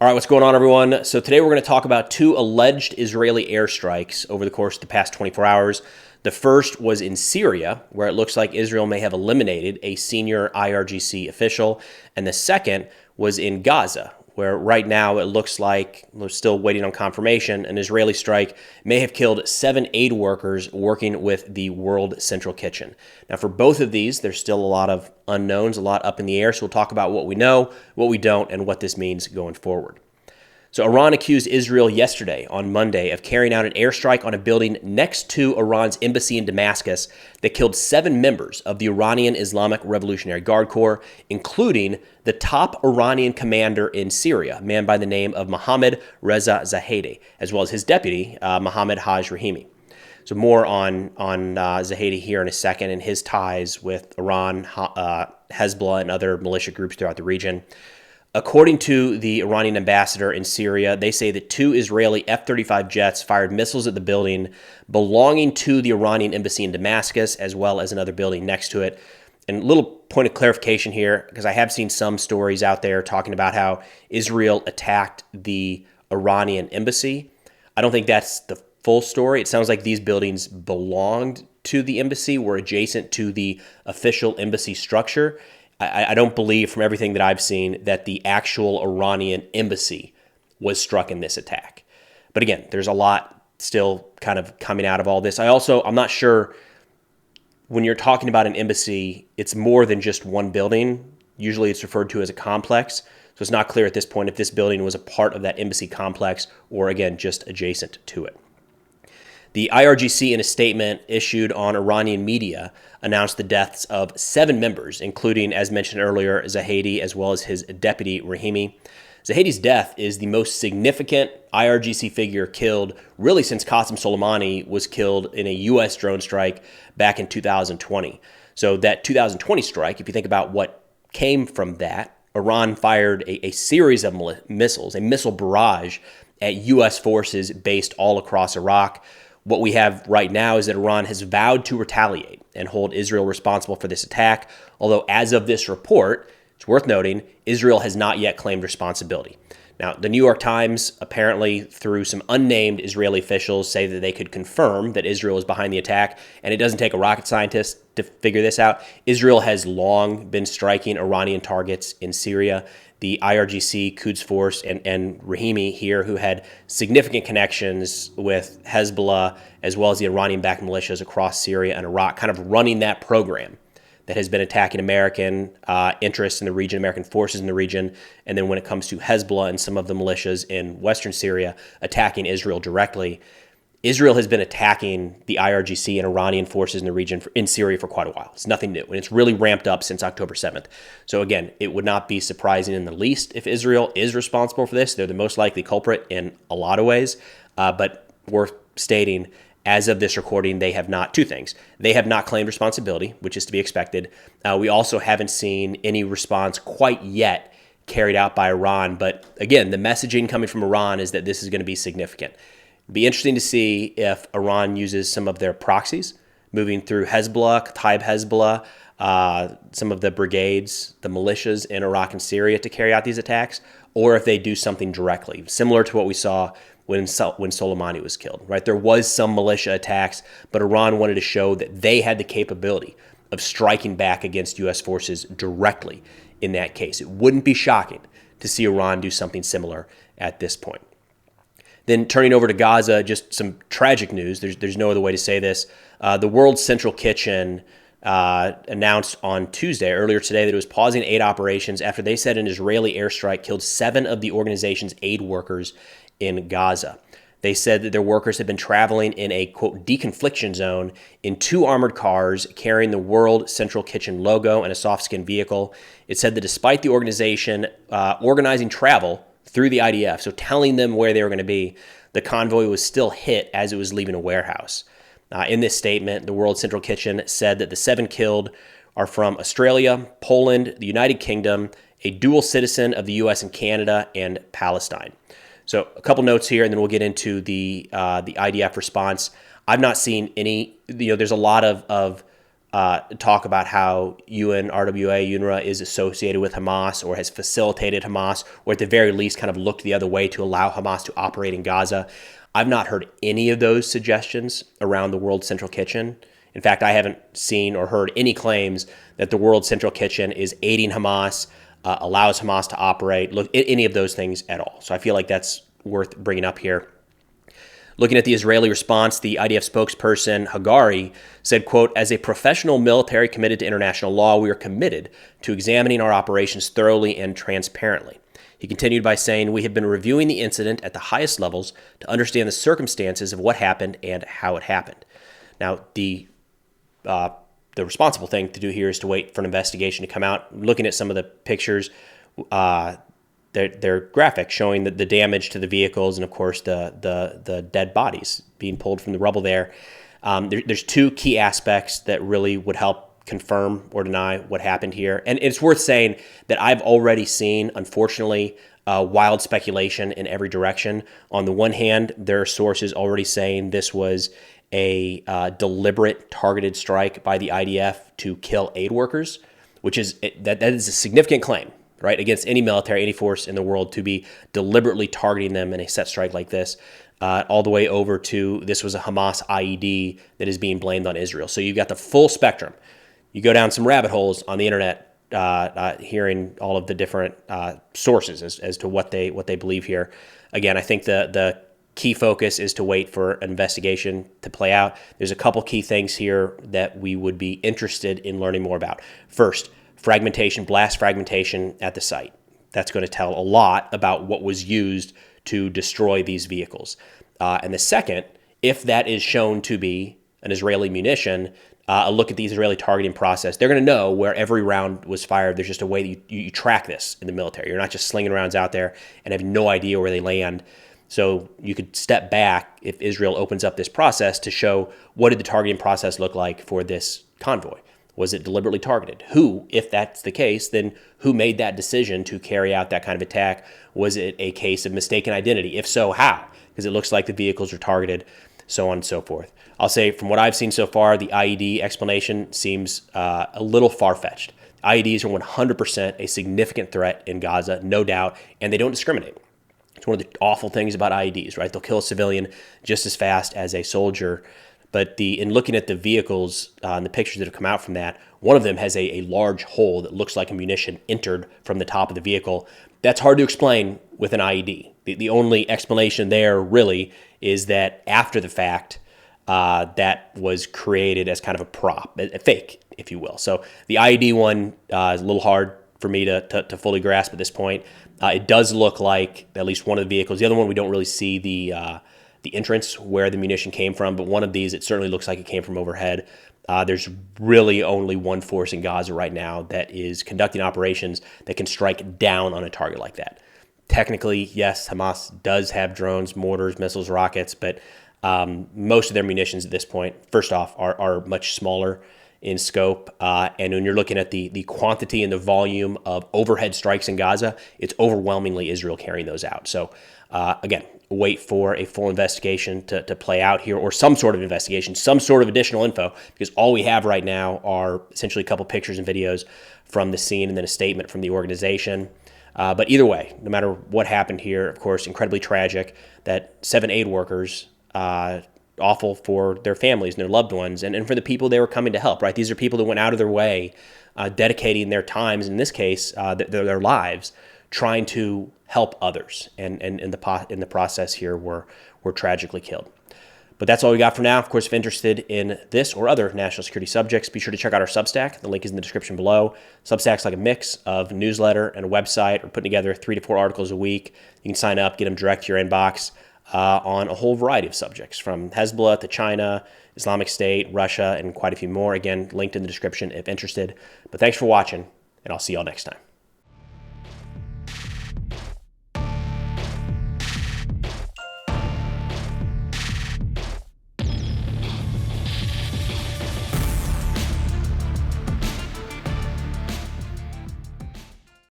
All right, what's going on, everyone? So today we're going to talk about two alleged Israeli airstrikes over the course of the past 24 hours. The first was in Syria, where it looks like Israel may have eliminated a senior IRGC official. And the second was in Gaza, where right now it looks like we're still waiting on confirmation. An Israeli strike may have killed 7 aid workers working with the World Central Kitchen. Now, for both of these, there's still a lot of unknowns, a lot up in the air. So we'll talk about what we know, what we don't, and what this means going forward. So Iran accused Israel yesterday, on Monday, of carrying out an airstrike on a building next to Iran's embassy in Damascus that killed 7 members of the Iranian Islamic Revolutionary Guard Corps, including the top Iranian commander in Syria, a man by the name of Mohammad Reza Zahedi, as well as his deputy, Mohammad Haj Rahimi. So more on Zahedi here in a second and his ties with Iran, Hezbollah, and other militia groups throughout the region. According to the Iranian ambassador in Syria, they say that 2 Israeli F-35 jets fired missiles at the building belonging to the Iranian embassy in Damascus, as well as another building next to it. And a little point of clarification here, because I have seen some stories out there talking about how Israel attacked the Iranian embassy. I don't think that's the full story. It sounds like these buildings belonged to the embassy, were adjacent to the official embassy structure. I don't believe, from everything that I've seen, that the actual Iranian embassy was struck in this attack. But again, there's a lot still kind of coming out of all this. I'm not sure, when you're talking about an embassy, it's more than just one building. Usually it's referred to as a complex. So it's not clear at this point if this building was a part of that embassy complex or, again, just adjacent to it. The IRGC, in a statement issued on Iranian media, announced the deaths of 7 members, including, as mentioned earlier, Zahedi, as well as his deputy, Rahimi. Zahedi's death is the most significant IRGC figure killed really since Qasem Soleimani was killed in a U.S. drone strike back in 2020. So that 2020 strike, if you think about what came from that, Iran fired a series of missiles, a missile barrage at U.S. forces based all across Iraq. What we have right now is that Iran has vowed to retaliate and hold Israel responsible for this attack, although as of this report, it's worth noting, Israel has not yet claimed responsibility. Now, the New York Times, apparently through some unnamed Israeli officials, say that they could confirm that Israel is behind the attack, and it doesn't take a rocket scientist to figure this out. Israel has long been striking Iranian targets in Syria. The IRGC, Quds Force, and Rahimi here, who had significant connections with Hezbollah, as well as the Iranian-backed militias across Syria and Iraq, kind of running that program that has been attacking American interests in the region, American forces in the region, and then when it comes to Hezbollah and some of the militias in western Syria attacking Israel directly. Israel has been attacking the IRGC and Iranian forces in the region in Syria for quite a while. It's nothing new, and it's really ramped up since October 7th. So again, it would not be surprising in the least if Israel is responsible for this. They're the most likely culprit in a lot of ways, but worth stating, as of this recording, they have not, 2 things. They have not claimed responsibility, which is to be expected. We also haven't seen any response quite yet carried out by Iran. But again, the messaging coming from Iran is that this is going to be significant. It'd be interesting to see if Iran uses some of their proxies, moving through Hezbollah, Kataib Hezbollah, some of the brigades, the militias in Iraq and Syria to carry out these attacks, or if they do something directly, similar to what we saw when Soleimani was killed, right? There was some militia attacks, but Iran wanted to show that they had the capability of striking back against U.S. forces directly in that case. It wouldn't be shocking to see Iran do something similar at this point. Then turning over to Gaza, just some tragic news. There's no other way to say this. The World Central Kitchen announced on Tuesday, earlier today, that it was pausing aid operations after they said an Israeli airstrike killed 7 of the organization's aid workers in Gaza. They said that their workers had been traveling in a, quote, deconfliction zone in 2 armored cars carrying the World Central Kitchen logo and a soft-skin vehicle. It said that despite the organization organizing travel through the IDF, so telling them where they were going to be, the convoy was still hit as it was leaving a warehouse. In this statement, the World Central Kitchen said that the 7 killed are from Australia, Poland, the United Kingdom, a dual citizen of the U.S. and Canada, and Palestine. So a couple notes here, and then we'll get into the IDF response. I've not seen any, there's a lot of talk about how UNRWA is associated with Hamas or has facilitated Hamas, or at the very least kind of looked the other way to allow Hamas to operate in Gaza. I've not heard any of those suggestions around the World Central Kitchen. In fact, I haven't seen or heard any claims that the World Central Kitchen is aiding Hamas, allows Hamas to operate, look at any of those things at all. So I feel like that's worth bringing up here. Looking at the Israeli response, the IDF spokesperson Hagari said, quote, "As a professional military committed to international law, we are committed to examining our operations thoroughly and transparently." He continued by saying, "We have been reviewing the incident at the highest levels to understand the circumstances of what happened and how it happened." Now, the responsible thing to do here is to wait for an investigation to come out. Looking at some of the pictures, they're graphic, showing the damage to the vehicles and, of course, the dead bodies being pulled from the rubble there. There's two key aspects that really would help confirm or deny what happened here. And it's worth saying that I've already seen, unfortunately, wild speculation in every direction. On the one hand, there are sources already saying this was a deliberate targeted strike by the IDF to kill aid workers, which is that is a significant claim, right, against any military, any force in the world to be deliberately targeting them in a set strike like this, all the way over to this was a Hamas IED that is being blamed on Israel. So you've got the full spectrum. You go down some rabbit holes on the internet, hearing all of the different sources as to what they believe here. Again, I think the key focus is to wait for an investigation to play out. There's a couple key things here that we would be interested in learning more about. First, fragmentation, blast fragmentation at the site. That's going to tell a lot about what was used to destroy these vehicles. And the second, if that is shown to be an Israeli munition, a look at the Israeli targeting process. They're going to know where every round was fired. There's just a way that you track this in the military. You're not just slinging rounds out there and have no idea where they land. So you could step back if Israel opens up this process to show what did the targeting process look like for this convoy. Was it deliberately targeted? Who, if that's the case, then who made that decision to carry out that kind of attack? Was it a case of mistaken identity? If so, how? Because it looks like the vehicles were targeted, so on and so forth. I'll say from what I've seen so far, the IED explanation seems a little far-fetched. IEDs are 100% a significant threat in Gaza, no doubt, and they don't discriminate. It's one of the awful things about IEDs, right? They'll kill a civilian just as fast as a soldier. But in looking at the vehicles and the pictures that have come out from that, one of them has a large hole that looks like a munition entered from the top of the vehicle. That's hard to explain with an IED. The only explanation there really is that after the fact, that was created as kind of a prop, a fake, if you will. So the IED one is a little hard for me to fully grasp at this point. It does look like at least one of the vehicles. The other one, we don't really see the entrance where the munition came from, but one of these, it certainly looks like it came from overhead. There's really only one force in Gaza right now that is conducting operations that can strike down on a target like that. Technically, yes, Hamas does have drones, mortars, missiles, rockets, but most of their munitions at this point, first off, are much smaller in scope. And when you're looking at the quantity and the volume of overhead strikes in Gaza, it's overwhelmingly Israel carrying those out. So again, wait for a full investigation to play out here, or some sort of investigation, some sort of additional info, because all we have right now are essentially a couple pictures and videos from the scene and then a statement from the organization. But either way, no matter what happened here, of course, incredibly tragic that 7 aid workers, awful for their families and their loved ones and for the people they were coming to help, right? These are people that went out of their way, dedicating their times, in this case, their lives, trying to help others. And in the process here were tragically killed. But that's all we got for now. Of course, if interested in this or other national security subjects, be sure to check out our Substack. The link is in the description below. Substack's like a mix of newsletter and a website. We're putting together 3 to 4 articles a week. You can sign up, get them direct to your inbox on a whole variety of subjects, from Hezbollah to China, Islamic State, Russia, and quite a few more. Again, linked in the description if interested. But thanks for watching, and I'll see y'all next time.